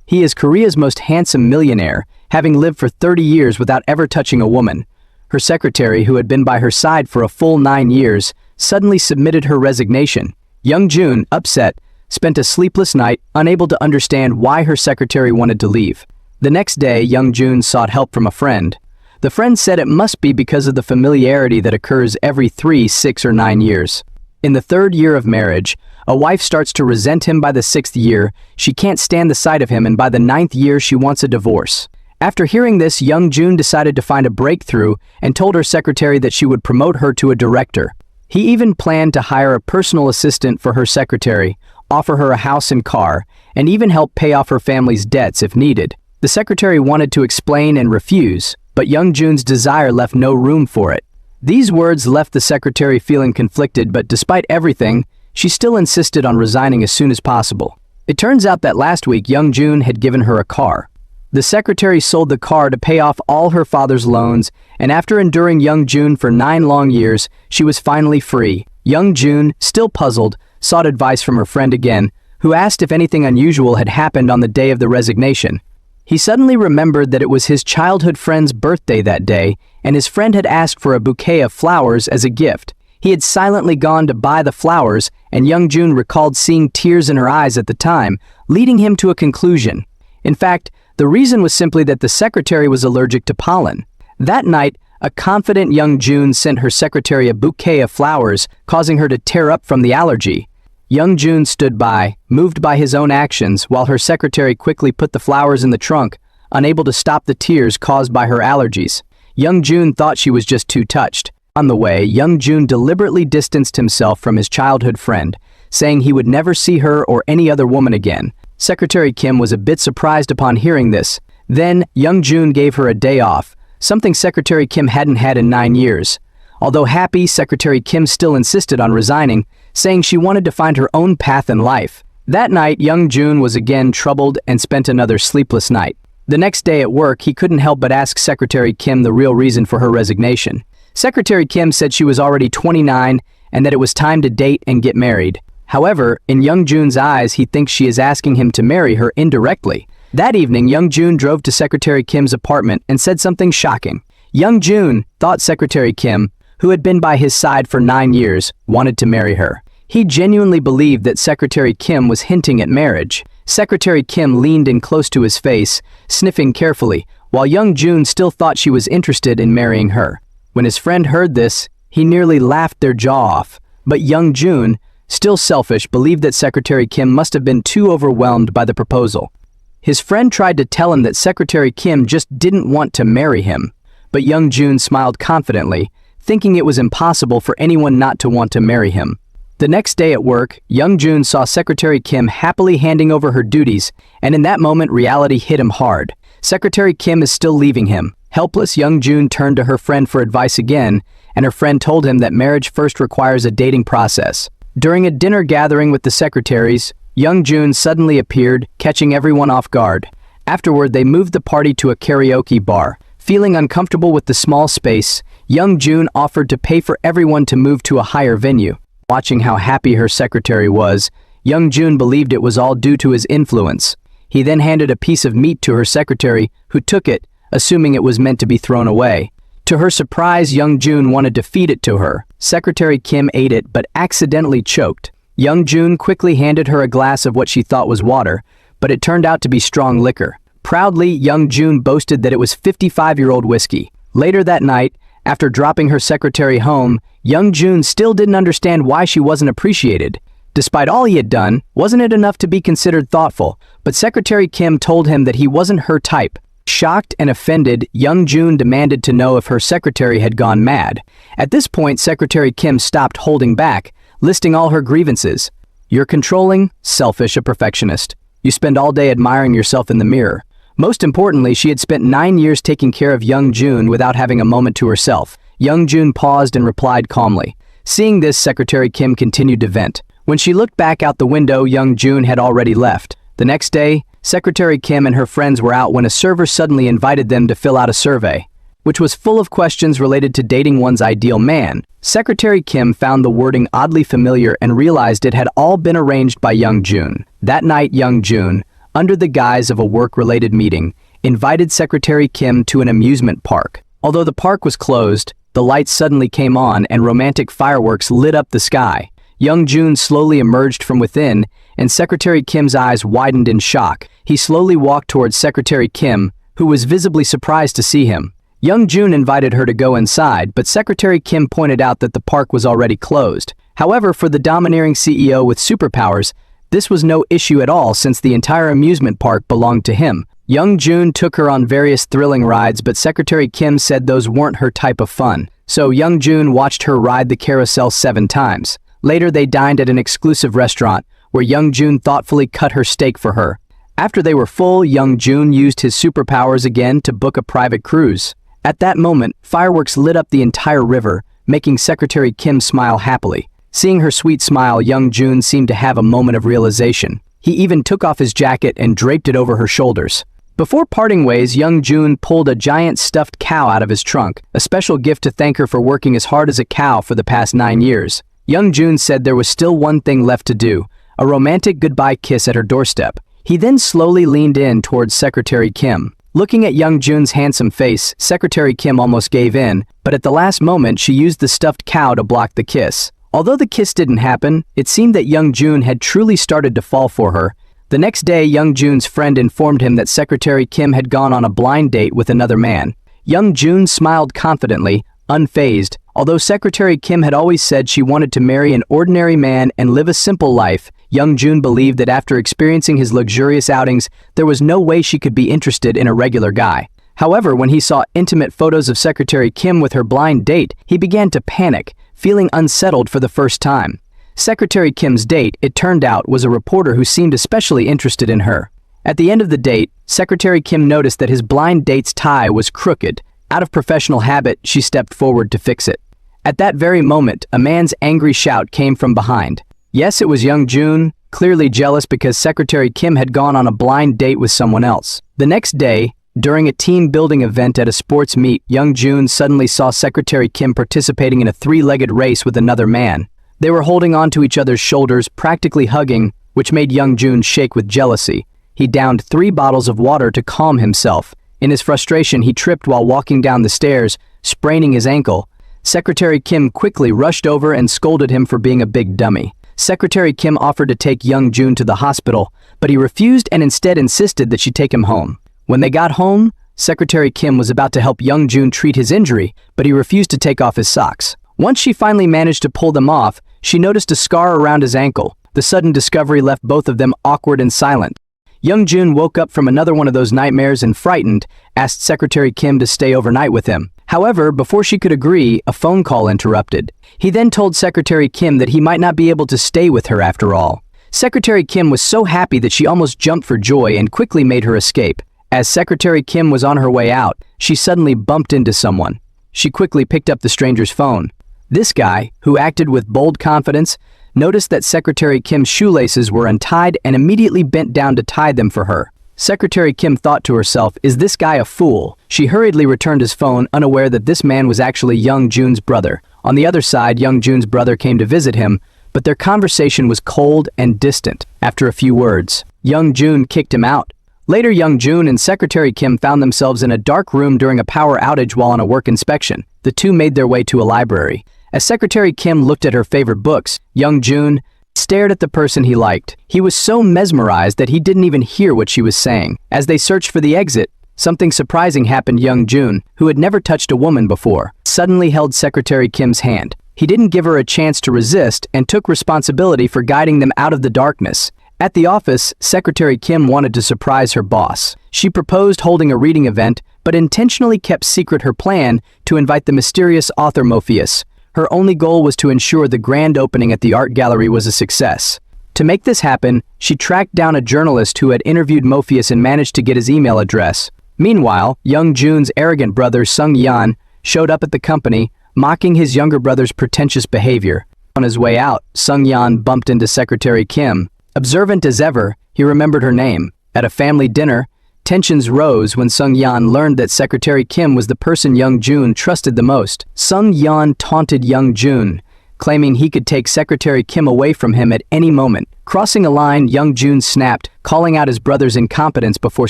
He is Korea's most handsome millionaire, having lived for 30 years without ever touching a woman. Her secretary, who had been by her side for a full 9 years, suddenly submitted her resignation. Young Jun, upset, spent a sleepless night, unable to understand why her secretary wanted to leave. The next day, Young Jun sought help from a friend. The friend said it must be because of the familiarity that occurs every 3, 6, or 9 years. In the 3rd year of marriage, a wife starts to resent him. By the 6th year, she can't stand the sight of him, and by the 9th year, she wants a divorce. After hearing this, Young Jun decided to find a breakthrough and told her secretary that she would promote her to a director. He even planned to hire a personal assistant for her secretary, offer her a house and car, and even help pay off her family's debts if needed. The secretary wanted to explain and refuse, but Young Jun's desire left no room for it. These words left the secretary feeling conflicted, but despite everything, she still insisted on resigning as soon as possible. It turns out that last week Young Jun had given her a car. The secretary sold the car to pay off all her father's loans, and after enduring Young Jun for 9 long years, she was finally free. Young Jun, still puzzled, sought advice from her friend again, who asked if anything unusual had happened on the day of the resignation. He suddenly remembered that it was his childhood friend's birthday that day, and his friend had asked for a bouquet of flowers as a gift. He had silently gone to buy the flowers, and Young Jun recalled seeing tears in her eyes at the time, leading him to a conclusion. In fact, the reason was simply that the secretary was allergic to pollen. That night, a confident Young Jun sent her secretary a bouquet of flowers, causing her to tear up from the allergy. Young Jun stood by, moved by his own actions, while her secretary quickly put the flowers in the trunk, unable to stop the tears caused by her allergies. Young Jun thought she was just too touched. On the way, Young Jun deliberately distanced himself from his childhood friend, saying he would never see her or any other woman again. Secretary Kim was a bit surprised upon hearing this. Then, Young Jun gave her a day off, something Secretary Kim hadn't had in 9 years. Although happy, Secretary Kim still insisted on resigning, saying she wanted to find her own path in life. That night, Young Jun was again troubled and spent another sleepless night. The next day at work, he couldn't help but ask Secretary Kim the real reason for her resignation. Secretary Kim said she was already 29 and that it was time to date and get married. However, in Young Jun's eyes, he thinks she is asking him to marry her indirectly. That evening, Young Jun drove to Secretary Kim's apartment and said something shocking. Young Jun thought Secretary Kim, who had been by his side for 9 years, wanted to marry her. He genuinely believed that Secretary Kim was hinting at marriage. Secretary Kim leaned in close to his face, sniffing carefully, while Young Jun still thought she was interested in marrying her. When his friend heard this, he nearly laughed their jaw off. But Young Jun, still selfish, believed that Secretary Kim must have been too overwhelmed by the proposal. His friend tried to tell him that Secretary Kim just didn't want to marry him. But Young Jun smiled confidently, thinking it was impossible for anyone not to want to marry him. The next day at work, Young Jun saw Secretary Kim happily handing over her duties, and in that moment reality hit him hard. Secretary Kim is still leaving him. Helpless, Young Jun turned to her friend for advice again, and her friend told him that marriage first requires a dating process. During a dinner gathering with the secretaries, Young Jun suddenly appeared, catching everyone off guard. Afterward, they moved the party to a karaoke bar. Feeling uncomfortable with the small space, Young Jun offered to pay for everyone to move to a higher venue. Watching how happy her secretary was, Young Jun believed it was all due to his influence. He then handed a piece of meat to her secretary, who took it, assuming it was meant to be thrown away. To her surprise, Young Jun wanted to feed it to her. Secretary Kim ate it but accidentally choked. Young Jun quickly handed her a glass of what she thought was water, but it turned out to be strong liquor. Proudly, Young Jun boasted that it was 55-year-old whiskey. Later that night, after dropping her secretary home, Young Jun still didn't understand why she wasn't appreciated. Despite all he had done, wasn't it enough to be considered thoughtful? But Secretary Kim told him that he wasn't her type. Shocked and offended, Young Jun demanded to know if her secretary had gone mad. At this point, Secretary Kim stopped holding back, listing all her grievances. You're controlling, selfish, a perfectionist. You spend all day admiring yourself in the mirror. Most importantly, she had spent 9 years taking care of Young Jun without having a moment to herself. Young Jun paused and replied calmly. Seeing this, Secretary Kim continued to vent. When she looked back out the window, Young Jun had already left. The next day, Secretary Kim and her friends were out when a server suddenly invited them to fill out a survey, which was full of questions related to dating one's ideal man. Secretary Kim found the wording oddly familiar and realized it had all been arranged by Young Jun. That night, Young Jun, under the guise of a work-related meeting, invited Secretary Kim to an amusement park. Although the park was closed, the lights suddenly came on and romantic fireworks lit up the sky. Young Jun slowly emerged from within, and Secretary Kim's eyes widened in shock. He slowly walked towards Secretary Kim, who was visibly surprised to see him. Young Jun invited her to go inside, but Secretary Kim pointed out that the park was already closed. However, for the domineering CEO with superpowers, this was no issue at all since the entire amusement park belonged to him. Young Jun took her on various thrilling rides, but Secretary Kim said those weren't her type of fun. So Young Jun watched her ride the carousel 7 times. Later they dined at an exclusive restaurant, where Young Jun thoughtfully cut her steak for her. After they were full, Young Jun used his superpowers again to book a private cruise. At that moment, fireworks lit up the entire river, making Secretary Kim smile happily. Seeing her sweet smile, Young Jun seemed to have a moment of realization. He even took off his jacket and draped it over her shoulders. Before parting ways, Young Jun pulled a giant stuffed cow out of his trunk, a special gift to thank her for working as hard as a cow for the past 9 years. Young Jun said there was still one thing left to do, a romantic goodbye kiss at her doorstep. He then slowly leaned in towards Secretary Kim. Looking at Young Jun's handsome face, Secretary Kim almost gave in, but at the last moment she used the stuffed cow to block the kiss. Although the kiss didn't happen, it seemed that Young Jun had truly started to fall for her. The next day, Young Jun's friend informed him that Secretary Kim had gone on a blind date with another man. Young Jun smiled confidently, unfazed. Although Secretary Kim had always said she wanted to marry an ordinary man and live a simple life, Young Jun believed that after experiencing his luxurious outings, there was no way she could be interested in a regular guy. However, when he saw intimate photos of Secretary Kim with her blind date, he began to panic, feeling unsettled for the first time. Secretary Kim's date, it turned out, was a reporter who seemed especially interested in her. At the end of the date, Secretary Kim noticed that his blind date's tie was crooked. Out of professional habit, she stepped forward to fix it. At that very moment, a man's angry shout came from behind. Yes, it was Young Jun, clearly jealous because Secretary Kim had gone on a blind date with someone else. The next day, during a team-building event at a sports meet, Young Jun suddenly saw Secretary Kim participating in a 3-legged race with another man. They were holding onto each other's shoulders, practically hugging, which made Young Jun shake with jealousy. He downed 3 bottles of water to calm himself. In his frustration, he tripped while walking down the stairs, spraining his ankle. Secretary Kim quickly rushed over and scolded him for being a big dummy. Secretary Kim offered to take Young Jun to the hospital, but he refused and instead insisted that she take him home. When they got home, Secretary Kim was about to help Young Jun treat his injury, but he refused to take off his socks. Once she finally managed to pull them off, she noticed a scar around his ankle. The sudden discovery left both of them awkward and silent. Young Jun woke up from another one of those nightmares and, frightened, asked Secretary Kim to stay overnight with him. However, before she could agree, a phone call interrupted. He then told Secretary Kim that he might not be able to stay with her after all. Secretary Kim was so happy that she almost jumped for joy and quickly made her escape. As Secretary Kim was on her way out, she suddenly bumped into someone. She quickly picked up the stranger's phone. This guy, who acted with bold confidence, noticed that Secretary Kim's shoelaces were untied and immediately bent down to tie them for her. Secretary Kim thought to herself, "Is this guy a fool?" She hurriedly returned his phone, unaware that this man was actually Young Jun's brother. On the other side, Young Jun's brother came to visit him, but their conversation was cold and distant. After a few words, Young Jun kicked him out. Later, Young Jun and Secretary Kim found themselves in a dark room during a power outage while on a work inspection. The two made their way to a library. As Secretary Kim looked at her favorite books, Young Jun stared at the person he liked. He was so mesmerized that he didn't even hear what she was saying. As they searched for the exit, something surprising happened. Young Jun, who had never touched a woman before, suddenly held Secretary Kim's hand. He didn't give her a chance to resist and took responsibility for guiding them out of the darkness. At the office, Secretary Kim wanted to surprise her boss. She proposed holding a reading event, but intentionally kept secret her plan to invite the mysterious author Morpheus. Her only goal was to ensure the grand opening at the art gallery was a success. To make this happen, she tracked down a journalist who had interviewed Morpheus and managed to get his email address. Meanwhile, Young Jun's arrogant brother Sung Yan showed up at the company, mocking his younger brother's pretentious behavior. On his way out, Sung Yan bumped into Secretary Kim. Observant as ever, he remembered her name. At a family dinner, tensions rose when Sung Yan learned that Secretary Kim was the person Young Jun trusted the most. Sung Yan taunted Young Jun, claiming he could take Secretary Kim away from him at any moment. Crossing a line, Young Jun snapped, calling out his brother's incompetence before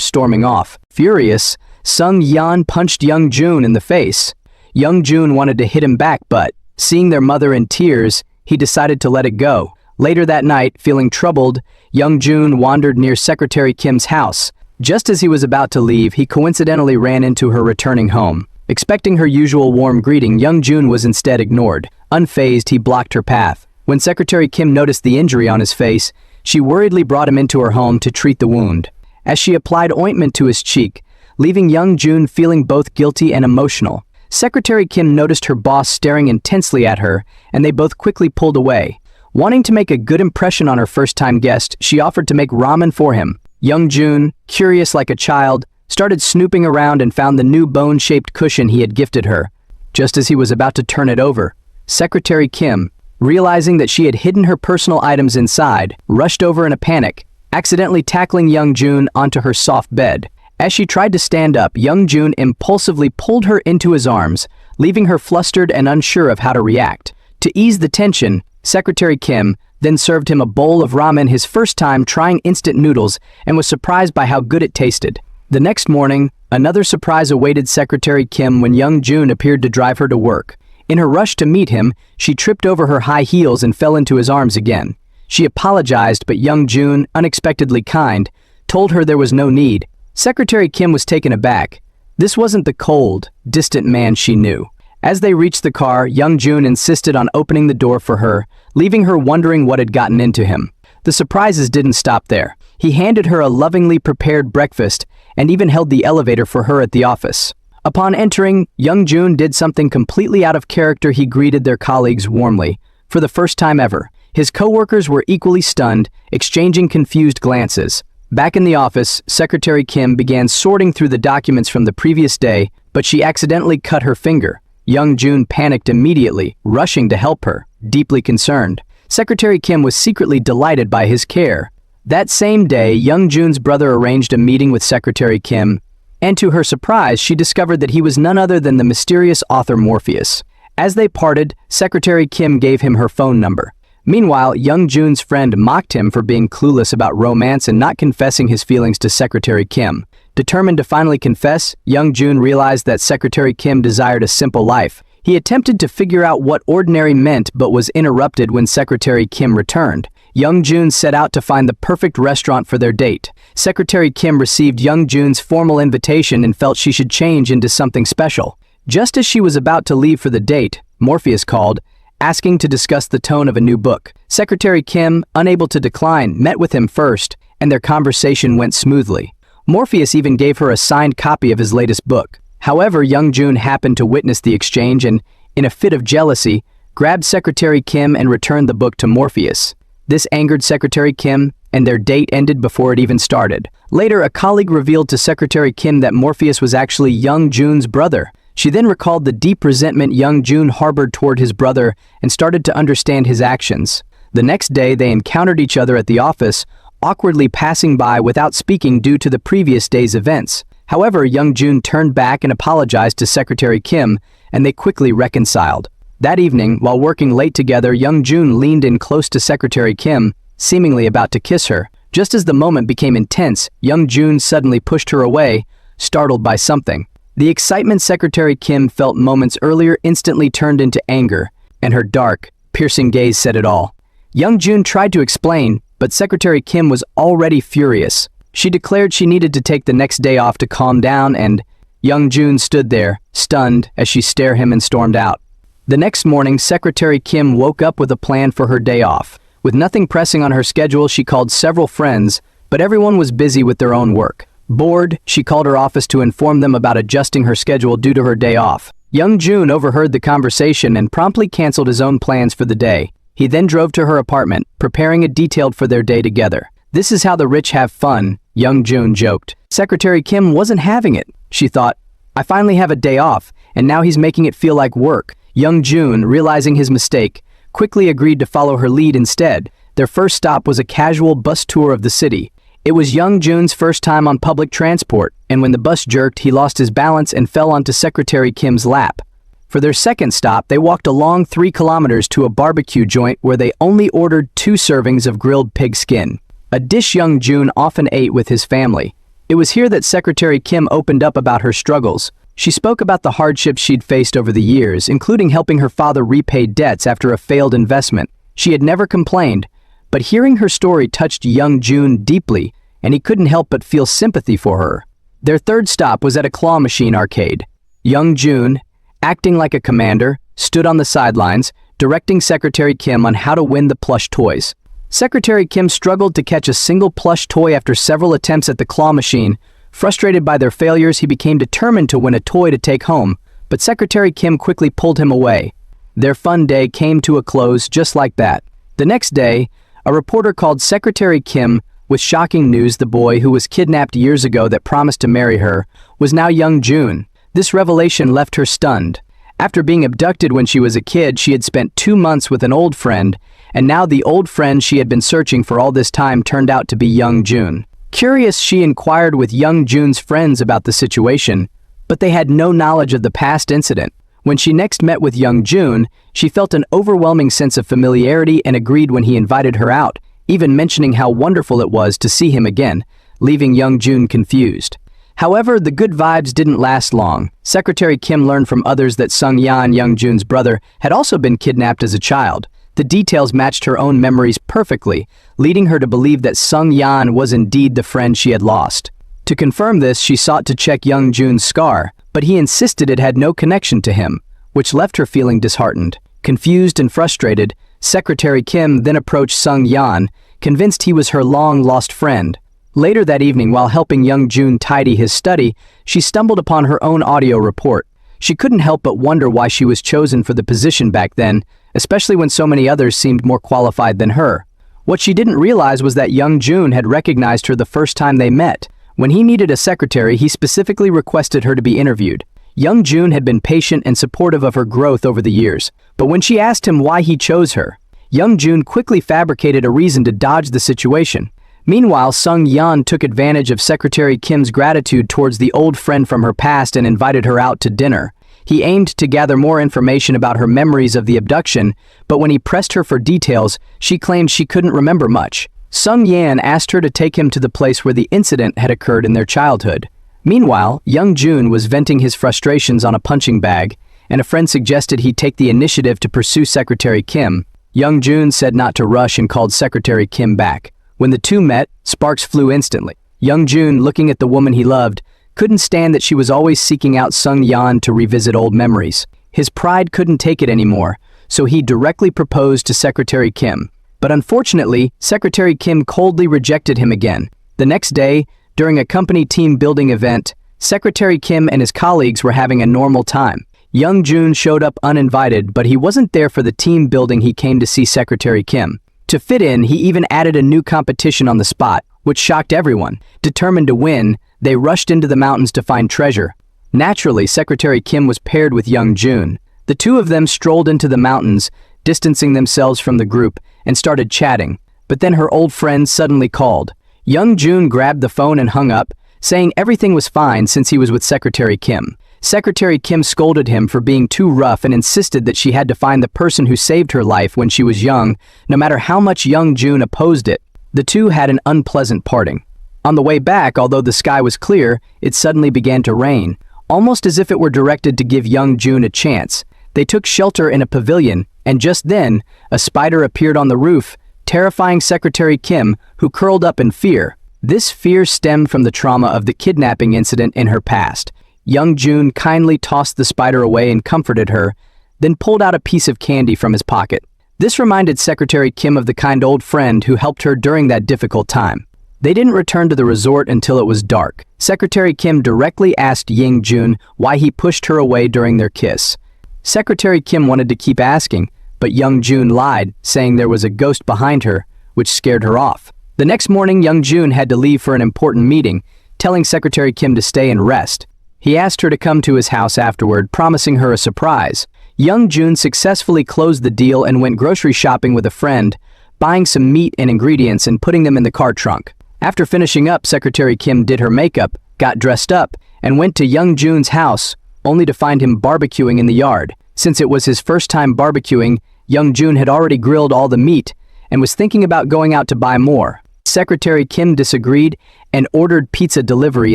storming off. Furious, Sung Yeon punched Young Jun in the face. Young Jun wanted to hit him back, but, seeing their mother in tears, he decided to let it go. Later that night, feeling troubled, Young Jun wandered near Secretary Kim's house. Just as he was about to leave, he coincidentally ran into her returning home. Expecting her usual warm greeting, Young Jun was instead ignored. Unfazed, he blocked her path. When Secretary Kim noticed the injury on his face, she worriedly brought him into her home to treat the wound. As she applied ointment to his cheek, leaving Young Jun feeling both guilty and emotional. Secretary Kim noticed her boss staring intensely at her, and they both quickly pulled away. Wanting to make a good impression on her first-time guest, she offered to make ramen for him. Young Jun, curious like a child, started snooping around and found the new bone-shaped cushion he had gifted her. Just as he was about to turn it over, Secretary Kim, realizing that she had hidden her personal items inside, rushed over in a panic, accidentally tackling Young Jun onto her soft bed. As she tried to stand up, Young Jun impulsively pulled her into his arms, leaving her flustered and unsure of how to react. To ease the tension, Secretary Kim then served him a bowl of ramen, his first time trying instant noodles, and was surprised by how good it tasted. The next morning, another surprise awaited Secretary Kim when Young Jun appeared to drive her to work. In her rush to meet him, she tripped over her high heels and fell into his arms again. She apologized, but Young Jun, unexpectedly kind, told her there was no need. Secretary Kim was taken aback. This wasn't the cold, distant man she knew. As they reached the car, Young Jun insisted on opening the door for her, leaving her wondering what had gotten into him. The surprises didn't stop there. He handed her a lovingly prepared breakfast and even held the elevator for her at the office. Upon entering, Young Jun did something completely out of character. He greeted their colleagues warmly. For the first time ever, his co-workers were equally stunned, exchanging confused glances. Back in the office, Secretary Kim began sorting through the documents from the previous day, but she accidentally cut her finger. Young Jun panicked immediately, rushing to help her, deeply concerned. Secretary Kim was secretly delighted by his care. That same day, Young Jun's brother arranged a meeting with Secretary Kim, and to her surprise, she discovered that he was none other than the mysterious author Morpheus. As they parted, Secretary Kim gave him her phone number. Meanwhile, Young Jun's friend mocked him for being clueless about romance and not confessing his feelings to Secretary Kim. Determined to finally confess, Young Jun realized that Secretary Kim desired a simple life. He attempted to figure out what ordinary meant but was interrupted when Secretary Kim returned. Young Jun set out to find the perfect restaurant for their date. Secretary Kim received Young Jun's formal invitation and felt she should change into something special. Just as she was about to leave for the date, Morpheus called, asking to discuss the tone of a new book. Secretary Kim, unable to decline, met with him first, and their conversation went smoothly. Morpheus even gave her a signed copy of his latest book. However, Young Jun happened to witness the exchange and, in a fit of jealousy, grabbed Secretary Kim and returned the book to Morpheus. This angered Secretary Kim, and their date ended before it even started. Later, a colleague revealed to Secretary Kim that Morpheus was actually Young Jun's brother. She then recalled the deep resentment Young Jun harbored toward his brother and started to understand his actions. The next day, they encountered each other at the office, awkwardly passing by without speaking due to the previous day's events. However, Young Jun turned back and apologized to Secretary Kim, and they quickly reconciled. That evening, while working late together, Young Jun leaned in close to Secretary Kim, seemingly about to kiss her. Just as the moment became intense, Young Jun suddenly pushed her away, startled by something. The excitement Secretary Kim felt moments earlier instantly turned into anger, and her dark, piercing gaze said it all. Young Jun tried to explain, but Secretary Kim was already furious. She declared she needed to take the next day off to calm down, and Young Jun stood there, stunned, as she stared him and stormed out. The next morning, Secretary Kim woke up with a plan for her day off. With nothing pressing on her schedule, she called several friends, but everyone was busy with their own work. Bored, she called her office to inform them about adjusting her schedule due to her day off. Young Jun overheard the conversation and promptly canceled his own plans for the day. He then drove to her apartment, preparing it detailed for their day together. "This is how the rich have fun," Young Jun joked. Secretary Kim wasn't having it. She thought, "I finally have a day off, and now he's making it feel like work." Young Jun, realizing his mistake, quickly agreed to follow her lead instead. Their first stop was a casual bus tour of the city. It was Young Jun's first time on public transport, and when the bus jerked, he lost his balance and fell onto Secretary Kim's lap. For their second stop, they walked a long 3 kilometers to a barbecue joint where they only ordered 2 servings of grilled pig skin, a dish Young Jun often ate with his family. It was here that Secretary Kim opened up about her struggles. She spoke about the hardships she'd faced over the years, including helping her father repay debts after a failed investment. She had never complained, but hearing her story touched Young Jun deeply, and he couldn't help but feel sympathy for her. Their third stop was at a claw machine arcade. Young Jun, acting like a commander, stood on the sidelines, directing Secretary Kim on how to win the plush toys. Secretary Kim struggled to catch a single plush toy after several attempts at the claw machine. Frustrated by their failures, he became determined to win a toy to take home, but Secretary Kim quickly pulled him away. Their fun day came to a close just like that. The next day, a reporter called Secretary Kim with shocking news. The boy who was kidnapped years ago that promised to marry her was now Young Jun. This revelation left her stunned. After being abducted when she was a kid, she had spent 2 months with an old friend, and now the old friend she had been searching for all this time turned out to be Young Jun. Curious, she inquired with Young Jun's friends about the situation, but they had no knowledge of the past incident. When she next met with Young Jun, she felt an overwhelming sense of familiarity and agreed when he invited her out, even mentioning how wonderful it was to see him again, leaving Young Jun confused. However, the good vibes didn't last long. Secretary Kim learned from others that Sung Yan, Young Jun's brother, had also been kidnapped as a child. The details matched her own memories perfectly, leading her to believe that Sung Yan was indeed the friend she had lost. To confirm this, she sought to check Young Jun's scar, but he insisted it had no connection to him, which left her feeling disheartened. Confused and frustrated, Secretary Kim then approached Sung Yan, convinced he was her long-lost friend. Later that evening, while helping Young Jun tidy his study, she stumbled upon her own audio report. She couldn't help but wonder why she was chosen for the position back then, especially when so many others seemed more qualified than her. What she didn't realize was that Young Jun had recognized her the first time they met. When he needed a secretary, he specifically requested her to be interviewed. Young Jun had been patient and supportive of her growth over the years, but when she asked him why he chose her, Young Jun quickly fabricated a reason to dodge the situation. Meanwhile, Sung Yan took advantage of Secretary Kim's gratitude towards the old friend from her past and invited her out to dinner. He aimed to gather more information about her memories of the abduction, but when he pressed her for details, she claimed she couldn't remember much. Sung Yan asked her to take him to the place where the incident had occurred in their childhood. Meanwhile, Young Jun was venting his frustrations on a punching bag, and a friend suggested he take the initiative to pursue Secretary Kim. Young Jun said not to rush and called Secretary Kim back. When the two met, sparks flew instantly. Young Jun, looking at the woman he loved, couldn't stand that she was always seeking out Sung Yan to revisit old memories. His pride couldn't take it anymore, so he directly proposed to Secretary Kim. But unfortunately, Secretary Kim coldly rejected him again. The next day, during a company team building event, Secretary Kim and his colleagues were having a normal time. Young Jun showed up uninvited, but he wasn't there for the team building. He came to see Secretary Kim. To fit in, he even added a new competition on the spot, which shocked everyone. Determined to win, they rushed into the mountains to find treasure. Naturally, Secretary Kim was paired with Young Jun. The two of them strolled into the mountains, distancing themselves from the group, and started chatting. But then her old friend suddenly called. Young Jun grabbed the phone and hung up, saying everything was fine since he was with Secretary Kim. Secretary Kim scolded him for being too rough and insisted that she had to find the person who saved her life when she was young, no matter how much Young Jun opposed it. The two had an unpleasant parting. On the way back, although the sky was clear, it suddenly began to rain, almost as if it were directed to give Young Jun a chance. They took shelter in a pavilion, and just then, a spider appeared on the roof, terrifying Secretary Kim, who curled up in fear. This fear stemmed from the trauma of the kidnapping incident in her past. Young Jun kindly tossed the spider away and comforted her, then pulled out a piece of candy from his pocket. This reminded Secretary Kim of the kind old friend who helped her during that difficult time. They didn't return to the resort until it was dark. Secretary Kim directly asked Young Jun why he pushed her away during their kiss. Secretary Kim wanted to keep asking, but Young Jun lied, saying there was a ghost behind her, which scared her off. The next morning, Young Jun had to leave for an important meeting, telling Secretary Kim to stay and rest. He asked her to come to his house afterward, promising her a surprise. Young Jun successfully closed the deal and went grocery shopping with a friend, buying some meat and ingredients and putting them in the car trunk. After finishing up, Secretary Kim did her makeup, got dressed up, and went to Young Jun's house, only to find him barbecuing in the yard. Since it was his first time barbecuing, Young Jun had already grilled all the meat and was thinking about going out to buy more. Secretary Kim disagreed and ordered pizza delivery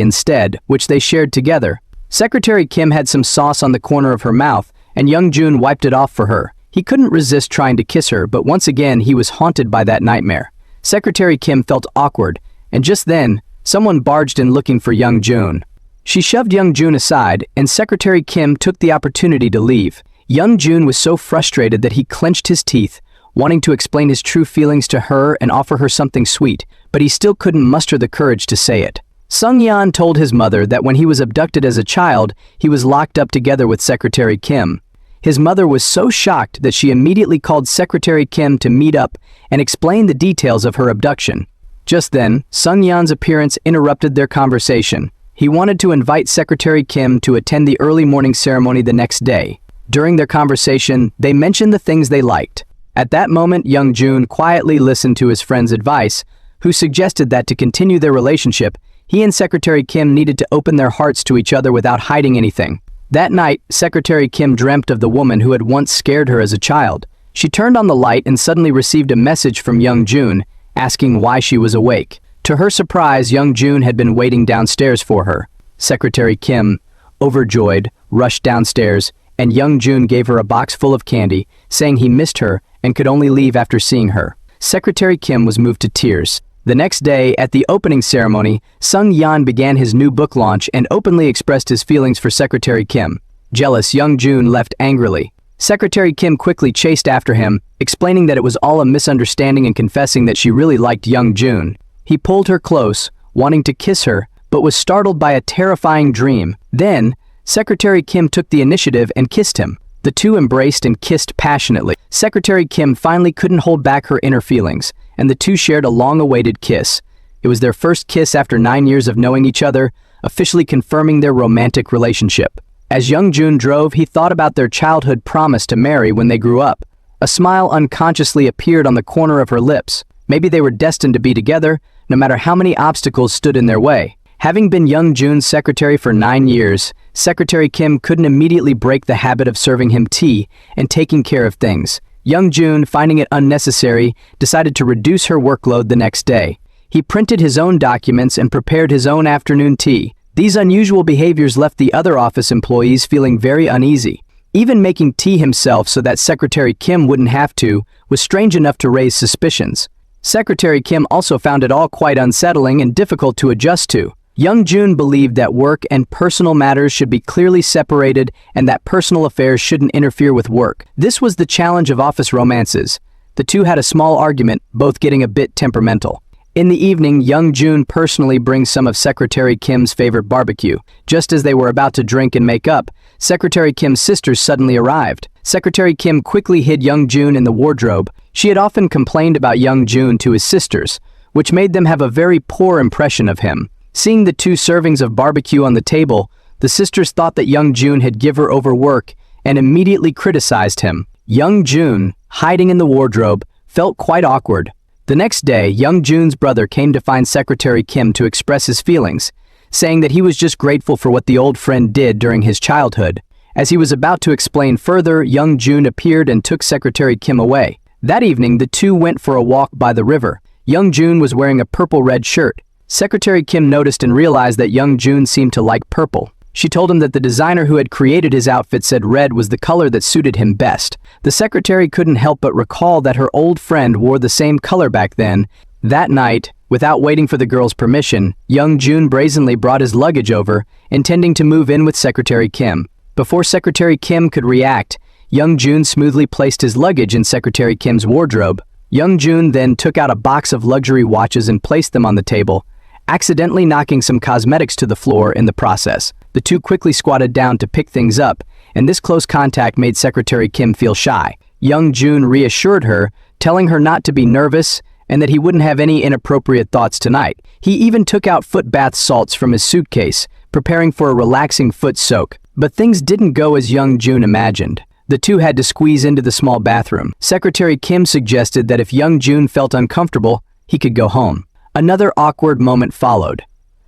instead, which they shared together. Secretary Kim had some sauce on the corner of her mouth, and Young Jun wiped it off for her. He couldn't resist trying to kiss her, but once again he was haunted by that nightmare. Secretary Kim felt awkward, and just then, someone barged in looking for Young Jun. She shoved Young Jun aside, and Secretary Kim took the opportunity to leave. Young Jun was so frustrated that he clenched his teeth, wanting to explain his true feelings to her and offer her something sweet, but he still couldn't muster the courage to say it. Sung Yeon told his mother that when he was abducted as a child, he was locked up together with Secretary Kim. His mother was so shocked that she immediately called Secretary Kim to meet up and explain the details of her abduction. Just then, Sung Yeon's appearance interrupted their conversation. He wanted to invite Secretary Kim to attend the early morning ceremony the next day. During their conversation, they mentioned the things they liked. At that moment, Young Jun quietly listened to his friend's advice, who suggested that to continue their relationship, he and Secretary Kim needed to open their hearts to each other without hiding anything. That night, Secretary Kim dreamt of the woman who had once scared her as a child. She turned on the light and suddenly received a message from Young Jun, asking why she was awake. To her surprise, Young Jun had been waiting downstairs for her. Secretary Kim, overjoyed, rushed downstairs, and Young Jun gave her a box full of candy, saying he missed her and could only leave after seeing her. Secretary Kim was moved to tears. The next day, at the opening ceremony, Sung Yeon began his new book launch and openly expressed his feelings for Secretary Kim. Jealous, Young Jun left angrily. Secretary Kim quickly chased after him, explaining that it was all a misunderstanding and confessing that she really liked Young Jun. He pulled her close, wanting to kiss her, but was startled by a terrifying dream. Then, Secretary Kim took the initiative and kissed him. The two embraced and kissed passionately. Secretary Kim finally couldn't hold back her inner feelings, and the two shared a long-awaited kiss. It was their first kiss after 9 years of knowing each other, officially confirming their romantic relationship. As Young Jun drove, he thought about their childhood promise to marry when they grew up. A smile unconsciously appeared on the corner of her lips. Maybe they were destined to be together, no matter how many obstacles stood in their way. Having been Young Jun's secretary for 9 years, Secretary Kim couldn't immediately break the habit of serving him tea and taking care of things. Young Jun, finding it unnecessary, decided to reduce her workload the next day. He printed his own documents and prepared his own afternoon tea. These unusual behaviors left the other office employees feeling very uneasy. Even making tea himself so that Secretary Kim wouldn't have to was strange enough to raise suspicions. Secretary Kim also found it all quite unsettling and difficult to adjust to. Young Jun believed that work and personal matters should be clearly separated and that personal affairs shouldn't interfere with work. This was the challenge of office romances. The two had a small argument, both getting a bit temperamental. In the evening, Young Jun personally brings some of Secretary Kim's favorite barbecue. Just as they were about to drink and make up, Secretary Kim's sisters suddenly arrived. Secretary Kim quickly hid Young Jun in the wardrobe. She had often complained about Young Jun to his sisters, which made them have a very poor impression of him. Seeing the 2 servings of barbecue on the table, the sisters thought that Young Jun had given her overwork and immediately criticized him. Young Jun, hiding in the wardrobe, felt quite awkward. The next day, Young Jun's brother came to find Secretary Kim to express his feelings, saying that he was just grateful for what the old friend did during his childhood. As he was about to explain further, Young Jun appeared and took Secretary Kim away. That evening, the two went for a walk by the river. Young Jun was wearing a purple-red shirt. Secretary Kim noticed and realized that Young Jun seemed to like purple. She told him that the designer who had created his outfit said red was the color that suited him best. The secretary couldn't help but recall that her old friend wore the same color back then. That night, without waiting for the girl's permission, Young Jun brazenly brought his luggage over, intending to move in with Secretary Kim. Before Secretary Kim could react, Young Jun smoothly placed his luggage in Secretary Kim's wardrobe. Young Jun then took out a box of luxury watches and placed them on the table, accidentally knocking some cosmetics to the floor in the process. The two quickly squatted down to pick things up, and this close contact made Secretary Kim feel shy. Young Jun reassured her, telling her not to be nervous and that he wouldn't have any inappropriate thoughts tonight. He even took out foot bath salts from his suitcase, preparing for a relaxing foot soak. But things didn't go as Young Jun imagined. The two had to squeeze into the small bathroom. Secretary Kim suggested that if Young Jun felt uncomfortable, he could go home. Another awkward moment followed.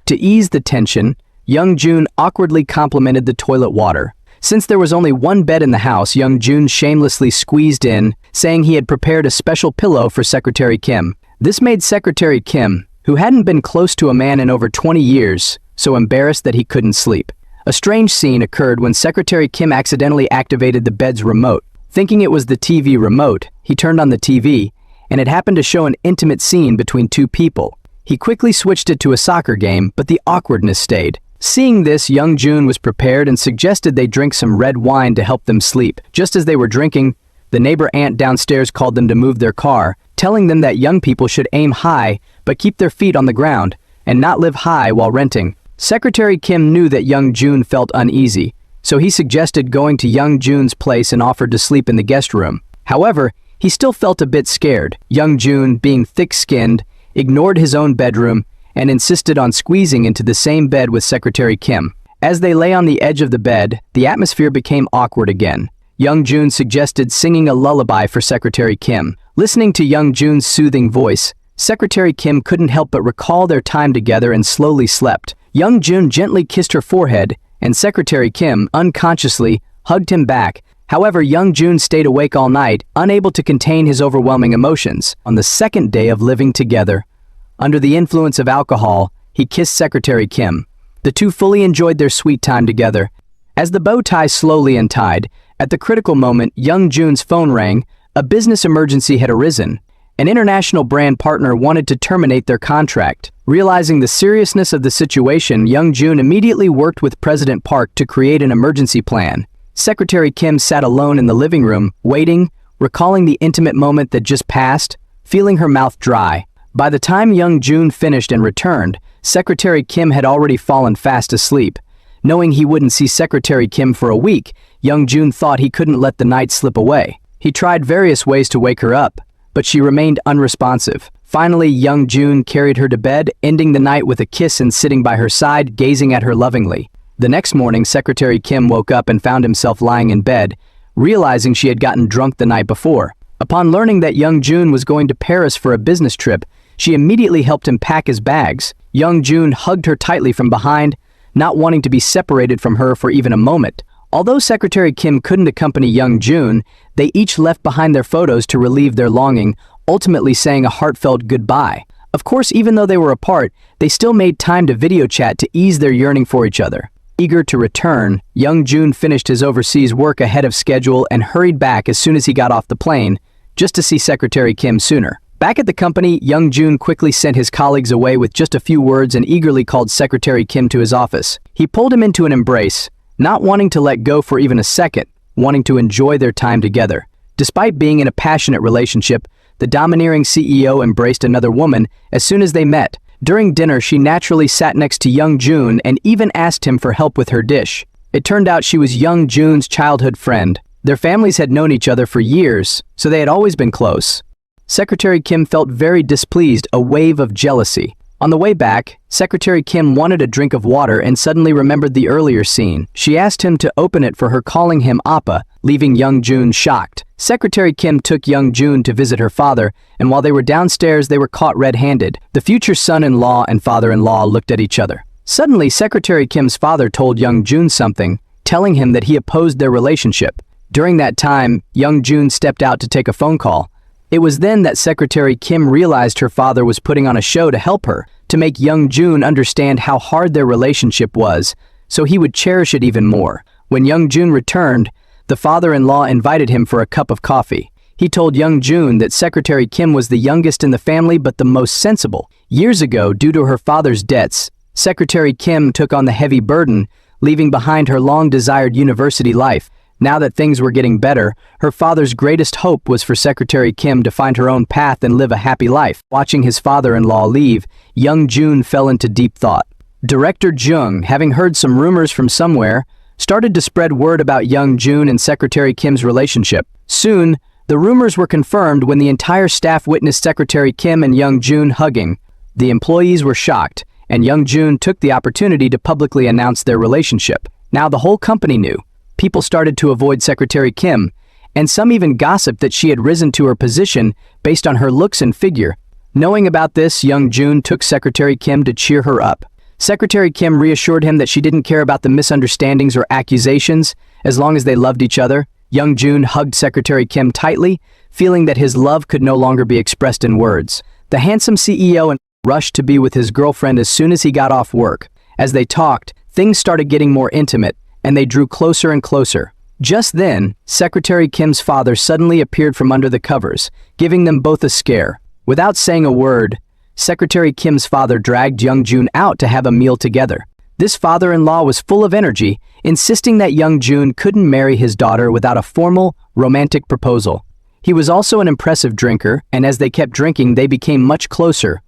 To ease the tension, Young Jun awkwardly complimented the toilet water. Since there was only one bed in the house, Young Jun shamelessly squeezed in, saying he had prepared a special pillow for Secretary Kim. This made Secretary Kim, who hadn't been close to a man in over 20 years, so embarrassed that he couldn't sleep. A strange scene occurred when Secretary Kim accidentally activated the bed's remote. Thinking it was the TV remote, he turned on the TV, and it happened to show an intimate scene between two people. He quickly switched it to a soccer game, but the awkwardness stayed. Seeing this, Young Jun was prepared and suggested they drink some red wine to help them sleep. Just as they were drinking, the neighbor aunt downstairs called them to move their car, telling them that young people should aim high but keep their feet on the ground, and not live high while renting. Secretary Kim knew that Young Jun felt uneasy, so he suggested going to Young Jun's place and offered to sleep in the guest room. However, he still felt a bit scared. Young Jun, being thick-skinned, ignored his own bedroom and insisted on squeezing into the same bed with Secretary Kim. As they lay on the edge of the bed, the atmosphere became awkward again. Young Jun suggested singing a lullaby for Secretary Kim. Listening to Young Jun's soothing voice, Secretary Kim couldn't help but recall their time together and slowly slept. Young Jun gently kissed her forehead, and Secretary Kim, unconsciously, hugged him back. However, Young Jun stayed awake all night, unable to contain his overwhelming emotions. On the second day of living together, under the influence of alcohol, he kissed Secretary Kim. The two fully enjoyed their sweet time together. As the bow tie slowly untied, at the critical moment, Young Jun's phone rang. A business emergency had arisen. An international brand partner wanted to terminate their contract. Realizing the seriousness of the situation, Young Jun immediately worked with President Park to create an emergency plan. Secretary Kim sat alone in the living room, waiting, recalling the intimate moment that just passed, feeling her mouth dry. By the time Young Jun finished and returned, Secretary Kim had already fallen fast asleep. Knowing he wouldn't see Secretary Kim for a week, Young Jun thought he couldn't let the night slip away. He tried various ways to wake her up, but she remained unresponsive. Finally, Young Jun carried her to bed, ending the night with a kiss and sitting by her side, gazing at her lovingly. The next morning, Secretary Kim woke up and found himself lying in bed, realizing she had gotten drunk the night before. Upon learning that Young Jun was going to Paris for a business trip, she immediately helped him pack his bags. Young Jun hugged her tightly from behind, not wanting to be separated from her for even a moment. Although Secretary Kim couldn't accompany Young Jun, they each left behind their photos to relieve their longing, ultimately saying a heartfelt goodbye. Of course, even though they were apart, they still made time to video chat to ease their yearning for each other. Eager to return, Young Jun finished his overseas work ahead of schedule and hurried back as soon as he got off the plane, just to see Secretary Kim sooner. Back at the company, Young Jun quickly sent his colleagues away with just a few words and eagerly called Secretary Kim to his office. He pulled him into an embrace, not wanting to let go for even a second, wanting to enjoy their time together. Despite being in a passionate relationship, the domineering CEO embraced another woman as soon as they met. During dinner, she naturally sat next to Young Jun and even asked him for help with her dish. It turned out she was Young Jun's childhood friend. Their families had known each other for years, so they had always been close. Secretary Kim felt very displeased, a wave of jealousy. On the way back, Secretary Kim wanted a drink of water and suddenly remembered the earlier scene. She asked him to open it for her, calling him Appa, leaving Young Jun shocked. Secretary Kim took Young Jun to visit her father, and while they were downstairs, they were caught red-handed. The future son-in-law and father-in-law looked at each other. Suddenly, Secretary Kim's father told Young Jun something, telling him that he opposed their relationship. During that time, Young Jun stepped out to take a phone call. It was then that Secretary Kim realized her father was putting on a show to help her, to make Young Jun understand how hard their relationship was, so he would cherish it even more. When Young Jun returned, the father-in-law invited him for a cup of coffee. He told Young Jun that Secretary Kim was the youngest in the family but the most sensible. Years ago, due to her father's debts, Secretary Kim took on the heavy burden, leaving behind her long-desired university life. Now that things were getting better, her father's greatest hope was for Secretary Kim to find her own path and live a happy life. Watching his father-in-law leave, Young Jun fell into deep thought. Director Jung, having heard some rumors from somewhere, started to spread word about Young Jun and Secretary Kim's relationship. Soon, the rumors were confirmed when the entire staff witnessed Secretary Kim and Young Jun hugging. The employees were shocked, and Young Jun took the opportunity to publicly announce their relationship. Now the whole company knew. People started to avoid Secretary Kim, and some even gossiped that she had risen to her position based on her looks and figure. Knowing about this, Young Jun took Secretary Kim to cheer her up. Secretary Kim reassured him that she didn't care about the misunderstandings or accusations, as long as they loved each other. Young Jun hugged Secretary Kim tightly, feeling that his love could no longer be expressed in words. The handsome CEO rushed to be with his girlfriend as soon as he got off work. As they talked, things started getting more intimate, and they drew closer and closer. Just then, Secretary Kim's father suddenly appeared from under the covers, giving them both a scare. Without saying a word, Secretary Kim's father dragged Young Jun out to have a meal together. This father-in-law was full of energy, insisting that Young Jun couldn't marry his daughter without a formal, romantic proposal. He was also an impressive drinker, and as they kept drinking, they became much closer.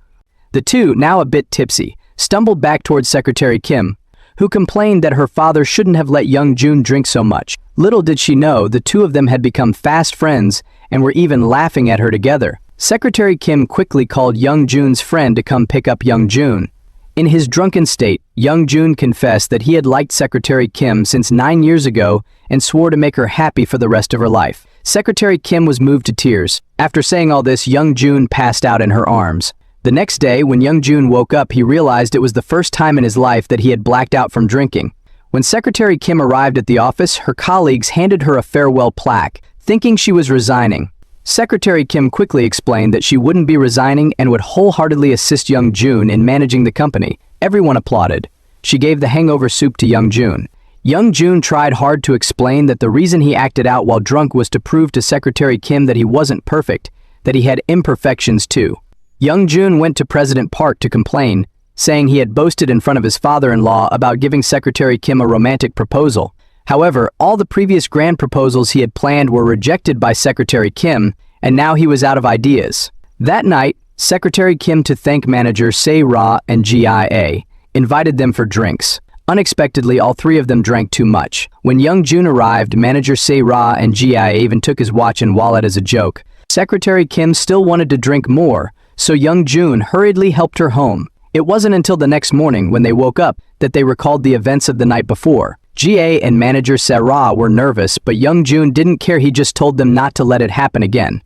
The two, now a bit tipsy, stumbled back towards Secretary Kim, who complained that her father shouldn't have let Young Jun drink so much. Little did she know, the two of them had become fast friends and were even laughing at her together. Secretary Kim quickly called Young Jun's friend to come pick up Young Jun. In his drunken state, Young Jun confessed that he had liked Secretary Kim since 9 years ago and swore to make her happy for the rest of her life. Secretary Kim was moved to tears. After saying all this, Young Jun passed out in her arms. The next day, when Young Jun woke up, he realized it was the first time in his life that he had blacked out from drinking. When Secretary Kim arrived at the office, her colleagues handed her a farewell plaque, thinking she was resigning. Secretary Kim quickly explained that she wouldn't be resigning and would wholeheartedly assist Young Jun in managing the company. Everyone applauded. She gave the hangover soup to Young Jun. Young Jun tried hard to explain that the reason he acted out while drunk was to prove to Secretary Kim that he wasn't perfect, that he had imperfections too. Young Jun went to President Park to complain, saying he had boasted in front of his father-in-law about giving Secretary Kim a romantic proposal. However, all the previous grand proposals he had planned were rejected by Secretary Kim, and now he was out of ideas. That night, Secretary Kim, to thank manager Se-ra and GIA, invited them for drinks. Unexpectedly, all three of them drank too much. When Young Jun arrived, manager Se-ra and GIA even took his watch and wallet as a joke. Secretary Kim still wanted to drink more, so Young Jun hurriedly helped her home. It wasn't until the next morning, when they woke up, that they recalled the events of the night before. GA and manager Se-ra were nervous, but Young Jun didn't care. He just told them not to let it happen again.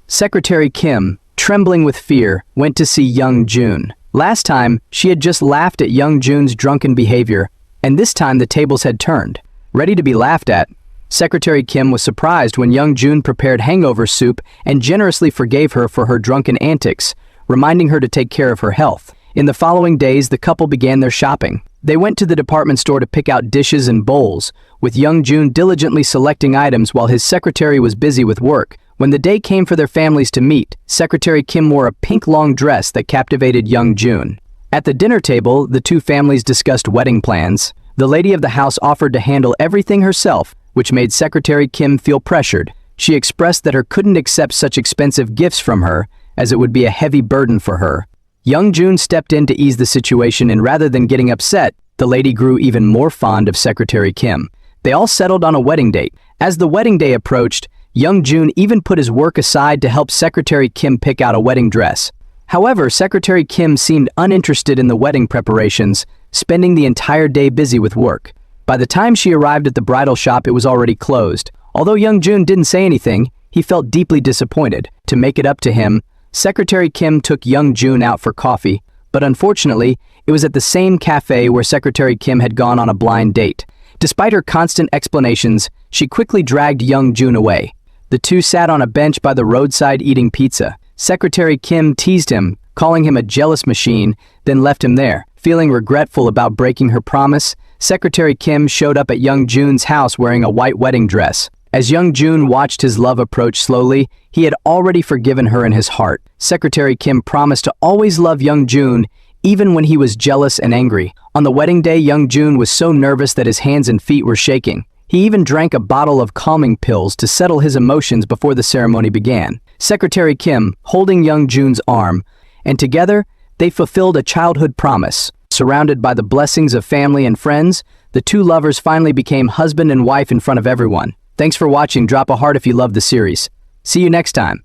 Secretary Kim, trembling with fear, went to see Young Jun. Last time, she had just laughed at Young Jun's drunken behavior, and this time the tables had turned. Ready to be laughed at, Secretary Kim was surprised when Young Jun prepared hangover soup and generously forgave her for her drunken antics, reminding her to take care of her health. In the following days, the couple began their shopping. They went to the department store to pick out dishes and bowls, with Young Jun diligently selecting items while his secretary was busy with work. When the day came for their families to meet, Secretary Kim wore a pink long dress that captivated Young Jun. At the dinner table, the two families discussed wedding plans. The lady of the house offered to handle everything herself, which made Secretary Kim feel pressured. She expressed that her couldn't accept such expensive gifts from her, as it would be a heavy burden for her. Young Jun stepped in to ease the situation, and rather than getting upset, the lady grew even more fond of Secretary Kim. They all settled on a wedding date. As the wedding day approached, Young Jun even put his work aside to help Secretary Kim pick out a wedding dress. However, Secretary Kim seemed uninterested in the wedding preparations, spending the entire day busy with work. By the time she arrived at the bridal shop, it was already closed. Although Young Jun didn't say anything, he felt deeply disappointed. To make it up to him, Secretary Kim took Young Jun out for coffee, but unfortunately, it was at the same cafe where Secretary Kim had gone on a blind date. Despite her constant explanations, she quickly dragged Young Jun away. The two sat on a bench by the roadside eating pizza. Secretary Kim teased him, calling him a jealous machine, then left him there. Feeling regretful about breaking her promise, Secretary Kim showed up at Young Jun's house wearing a white wedding dress. As Young Jun watched his love approach slowly, he had already forgiven her in his heart. Secretary Kim promised to always love Young Jun, even when he was jealous and angry. On the wedding day, Young Jun was so nervous that his hands and feet were shaking. He even drank a bottle of calming pills to settle his emotions before the ceremony began. Secretary Kim, holding Young Jun's arm, and together, they fulfilled a childhood promise. Surrounded by the blessings of family and friends, the two lovers finally became husband and wife in front of everyone. Thanks for watching. Drop a heart if you loved the series. See you next time.